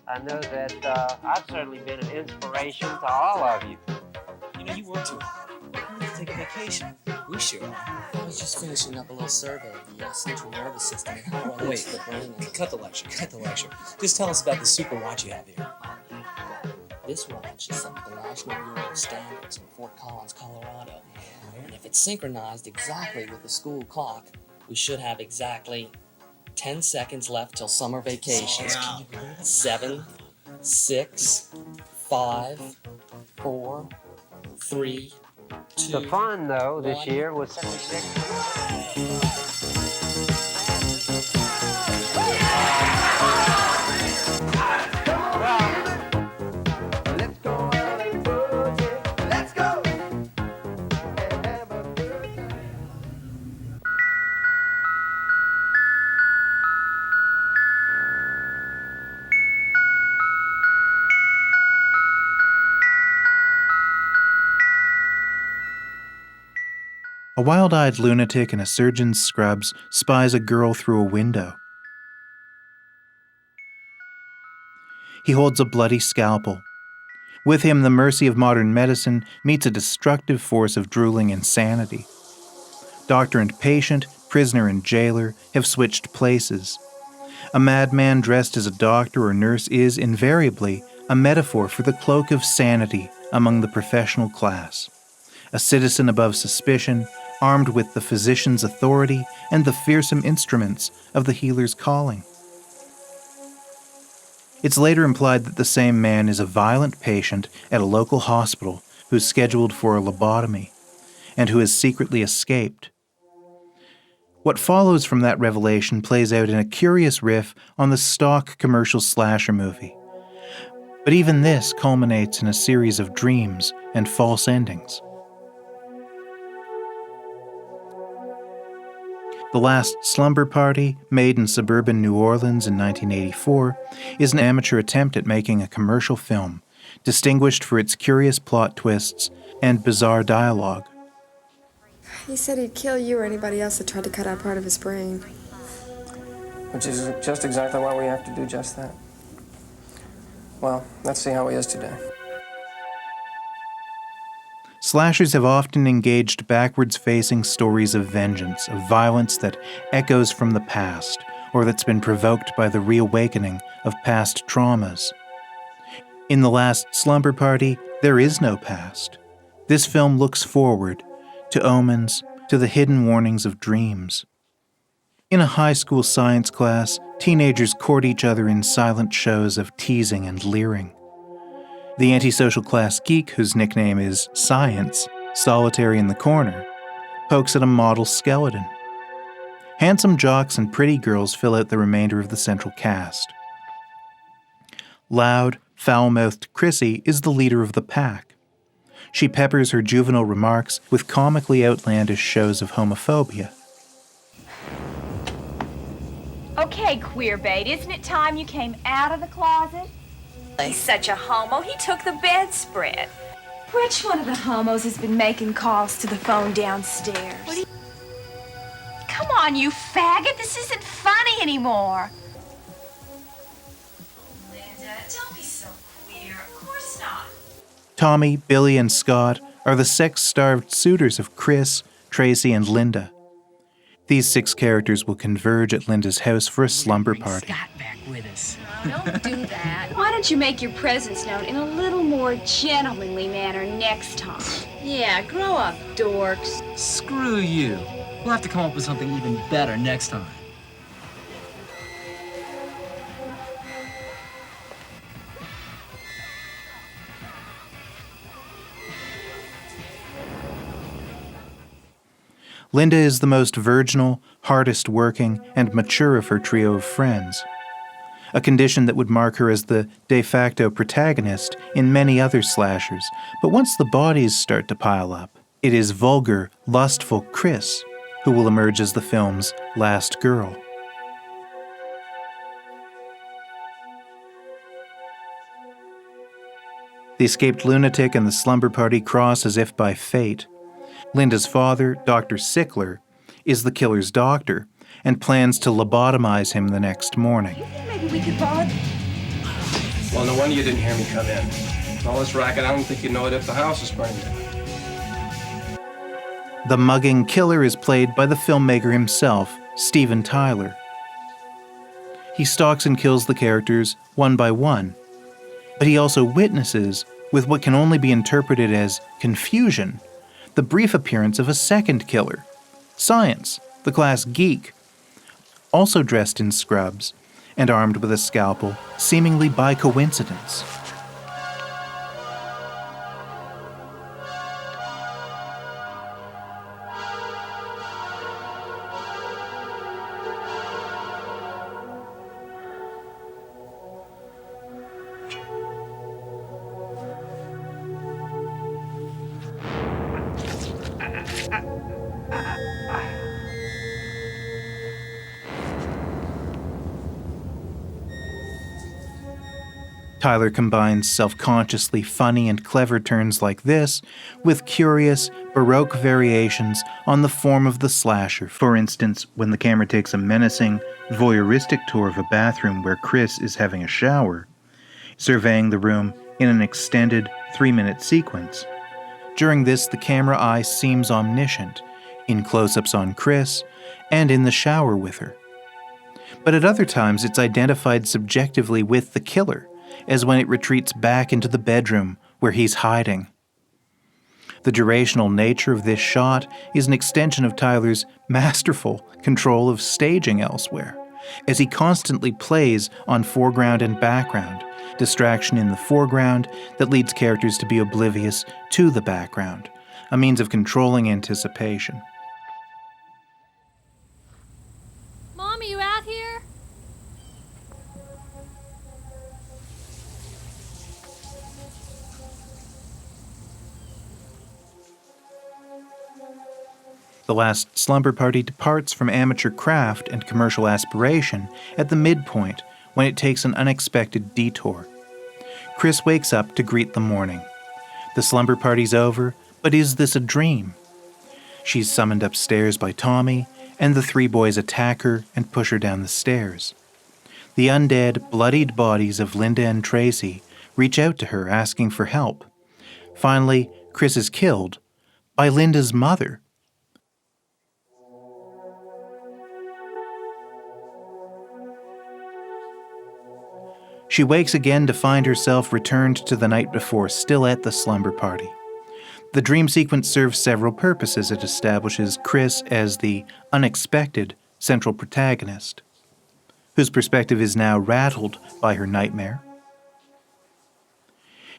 I know that I've certainly been an inspiration to all of you. You know, you work too hard. You need to take a vacation. We sure are. I was just finishing up a little survey of the central nervous system and how it Wait, the brain. cut the lecture. Just tell us about the super watch you have here. This watch is set to the National Bureau of Standards in Fort Collins, Colorado. And if it's synchronized exactly with the school clock, we should have exactly 10 seconds left till summer vacation. 7, 6, 5, 4, 3, 2. The fun, though, this 1. year was 76. A wild-eyed lunatic in a surgeon's scrubs spies a girl through a window. He holds a bloody scalpel. With him, the mercy of modern medicine meets a destructive force of drooling insanity. Doctor and patient, prisoner and jailer have switched places. A madman dressed as a doctor or nurse is, invariably, a metaphor for the cloak of sanity among the professional class. A citizen above suspicion, armed with the physician's authority and the fearsome instruments of the healer's calling. It's later implied that the same man is a violent patient at a local hospital who's scheduled for a lobotomy, and who has secretly escaped. What follows from that revelation plays out in a curious riff on the stock commercial slasher movie. But even this culminates in a series of dreams and false endings. The Last Slumber Party, made in suburban New Orleans in 1984, is an amateur attempt at making a commercial film, distinguished for its curious plot twists and bizarre dialogue. He said he'd kill you or anybody else that tried to cut out part of his brain. Which is just exactly why we have to do just that. Well, let's see how he is today. Slashers have often engaged backwards-facing stories of vengeance, of violence that echoes from the past, or that's been provoked by the reawakening of past traumas. In The Last Slumber Party, there is no past. This film looks forward, to omens, to the hidden warnings of dreams. In a high school science class, teenagers court each other in silent shows of teasing and leering. The antisocial class geek, whose nickname is Science, solitary in the corner, pokes at a model skeleton. Handsome jocks and pretty girls fill out the remainder of the central cast. Loud, foul-mouthed Chrissy is the leader of the pack. She peppers her juvenile remarks with comically outlandish shows of homophobia. Okay, queer bait, isn't it time you came out of the closet? He's such a homo, he took the bedspread. Which one of the homos has been making calls to the phone downstairs? Come on, you faggot, this isn't funny anymore. Linda, don't be so queer, of course not. Tommy, Billy, and Scott are the sex-starved suitors of Chris, Tracy, and Linda. These 6 characters will converge at Linda's house for a slumber party. Scott back with us. Don't do that. Why don't you make your presence known in a little more gentlemanly manner next time? Yeah, grow up, dorks. Screw you. We'll have to come up with something even better next time. Linda is the most virginal, hardest working, and mature of her trio of friends. A condition that would mark her as the de facto protagonist in many other slashers, but once the bodies start to pile up, it is vulgar, lustful Chris who will emerge as the film's last girl. The escaped lunatic and the slumber party cross as if by fate. Linda's father, Dr. Sickler, is the killer's doctor and plans to lobotomize him the next morning. Maybe we could borrow... Well, no wonder you didn't hear me come in. All this racket, I don't think you know it if the house is burning down. The mugging killer is played by the filmmaker himself, Steven Tyler. He stalks and kills the characters one by one, but he also witnesses, with what can only be interpreted as confusion, the brief appearance of a second killer, Science, the class geek, also dressed in scrubs and armed with a scalpel, seemingly by coincidence. Tyler combines self-consciously funny and clever turns like this with curious, Baroque variations on the form of the slasher. For instance, when the camera takes a menacing, voyeuristic tour of a bathroom where Chris is having a shower, surveying the room in an extended 3-minute sequence. During this, the camera eye seems omniscient, in close-ups on Chris, and in the shower with her. But at other times, it's identified subjectively with the killer, as when it retreats back into the bedroom where he's hiding. The durational nature of this shot is an extension of Tyler's masterful control of staging elsewhere, as he constantly plays on foreground and background, distraction in the foreground that leads characters to be oblivious to the background, a means of controlling anticipation. Mom, are you out here? The Last Slumber Party departs from amateur craft and commercial aspiration at the midpoint when it takes an unexpected detour. Chris wakes up to greet the morning. The slumber party's over, but is this a dream? She's summoned upstairs by Tommy, and the 3 boys attack her and push her down the stairs. The undead, bloodied bodies of Linda and Tracy reach out to her asking for help. Finally, Chris is killed by Linda's mother. She wakes again to find herself returned to the night before, still at the slumber party. The dream sequence serves several purposes. It establishes Chris as the unexpected central protagonist, whose perspective is now rattled by her nightmare.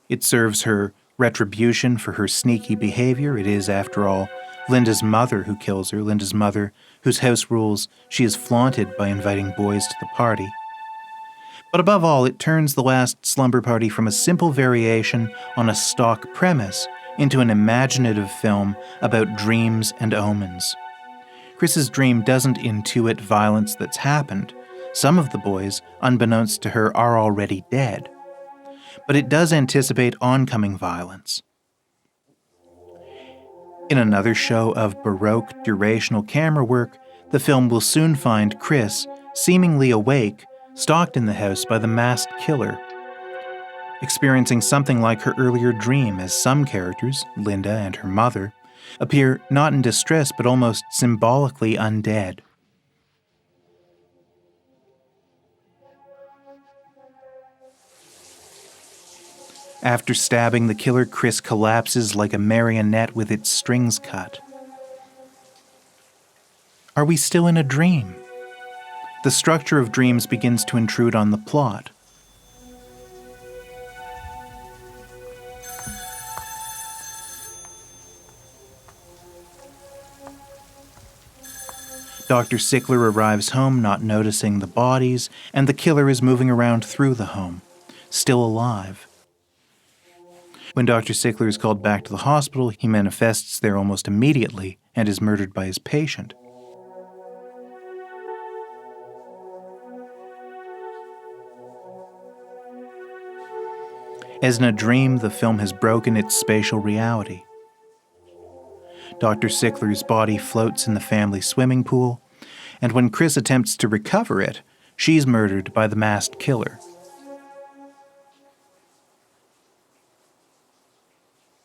It serves her retribution for her sneaky behavior. It is, after all, Linda's mother who kills her, Linda's mother whose house rules she has flaunted by inviting boys to the party. But above all, it turns The Last Slumber Party from a simple variation on a stock premise into an imaginative film about dreams and omens. Chris's dream doesn't intuit violence that's happened. Some of the boys, unbeknownst to her, are already dead. But it does anticipate oncoming violence. In another show of Baroque durational camera work, the film will soon find Chris, seemingly awake, stalked in the house by the masked killer, experiencing something like her earlier dream as some characters, Linda and her mother, appear not in distress but almost symbolically undead. After stabbing the killer, Chris collapses like a marionette with its strings cut. Are we still in a dream? The structure of dreams begins to intrude on the plot. Dr. Sickler arrives home not noticing the bodies, and the killer is moving around through the home, still alive. When Dr. Sickler is called back to the hospital, he manifests there almost immediately and is murdered by his patient. As in a dream, the film has broken its spatial reality. Dr. Sickler's body floats in the family swimming pool, and when Chris attempts to recover it, she's murdered by the masked killer.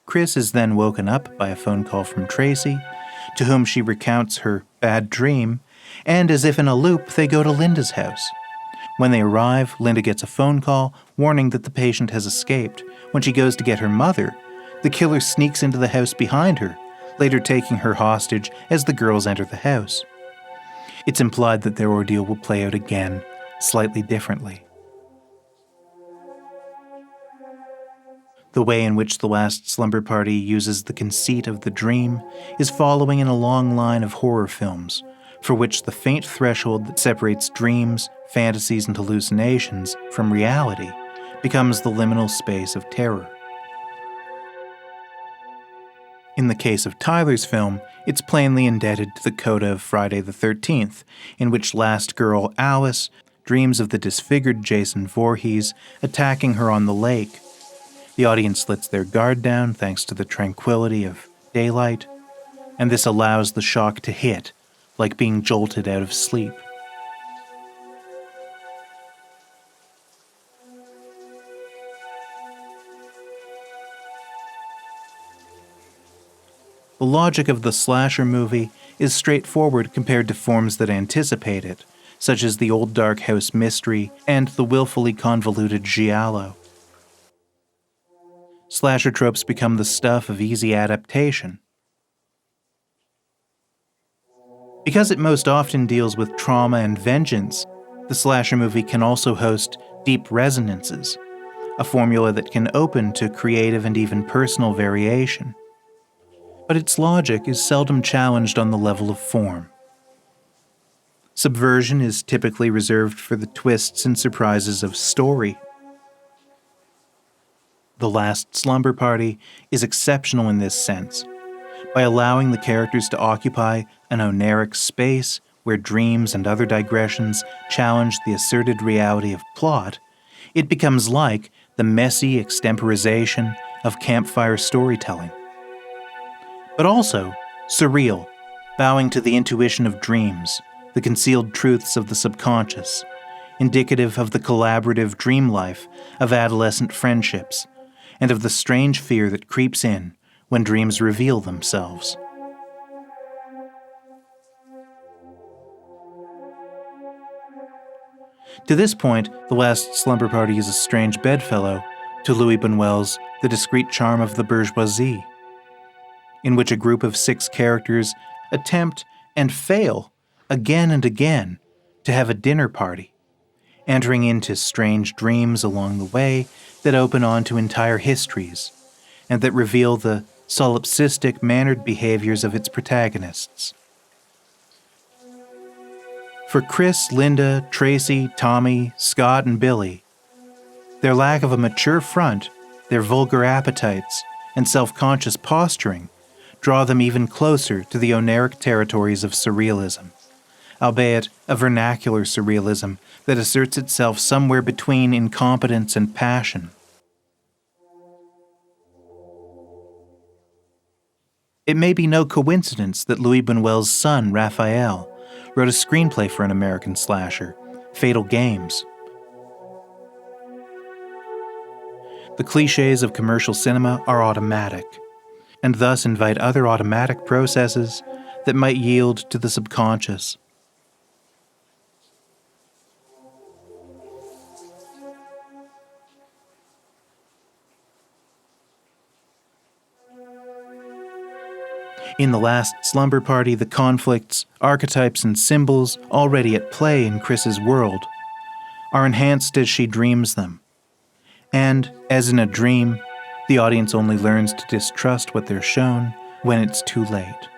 Chris is then woken up by a phone call from Tracy, to whom she recounts her bad dream, and as if in a loop, they go to Linda's house. When they arrive, Linda gets a phone call warning that the patient has escaped. When she goes to get her mother, the killer sneaks into the house behind her, later taking her hostage as the girls enter the house. It's implied that their ordeal will play out again, slightly differently. The way in which The Last Slumber Party uses the conceit of the dream is following in a long line of horror films, for which the faint threshold that separates dreams, fantasies, and hallucinations from reality becomes the liminal space of terror. In the case of Tyler's film, it's plainly indebted to the coda of Friday the 13th, in which last girl Alice dreams of the disfigured Jason Voorhees attacking her on the lake. The audience lets their guard down thanks to the tranquility of daylight, and this allows the shock to hit, like being jolted out of sleep. The logic of the slasher movie is straightforward compared to forms that anticipate it, such as the old dark house mystery and the willfully convoluted giallo. Slasher tropes become the stuff of easy adaptation. Because it most often deals with trauma and vengeance, the slasher movie can also host deep resonances, a formula that can open to creative and even personal variation. But its logic is seldom challenged on the level of form. Subversion is typically reserved for the twists and surprises of story. The Last Slumber Party is exceptional in this sense, by allowing the characters to occupy an oniric space where dreams and other digressions challenge the asserted reality of plot. It becomes like the messy extemporization of campfire storytelling. But also surreal, bowing to the intuition of dreams, the concealed truths of the subconscious, indicative of the collaborative dream life of adolescent friendships, and of the strange fear that creeps in when dreams reveal themselves. To this point, The Last Slumber Party is a strange bedfellow to Louis Buñuel's The Discreet Charm of the Bourgeoisie, in which a group of 6 characters attempt and fail again and again to have a dinner party, entering into strange dreams along the way that open onto entire histories, and that reveal the solipsistic, mannered behaviors of its protagonists. For Chris, Linda, Tracy, Tommy, Scott, and Billy, their lack of a mature front, their vulgar appetites, and self-conscious posturing draw them even closer to the oniric territories of surrealism, albeit a vernacular surrealism that asserts itself somewhere between incompetence and passion. It may be no coincidence that Louis Buñuel's son, Raphael, wrote a screenplay for an American slasher, Fatal Games. The cliches of commercial cinema are automatic, and thus invite other automatic processes that might yield to the subconscious. In The Last Slumber Party, the conflicts, archetypes, and symbols already at play in Chris's world are enhanced as she dreams them. And, as in a dream, the audience only learns to distrust what they're shown when it's too late.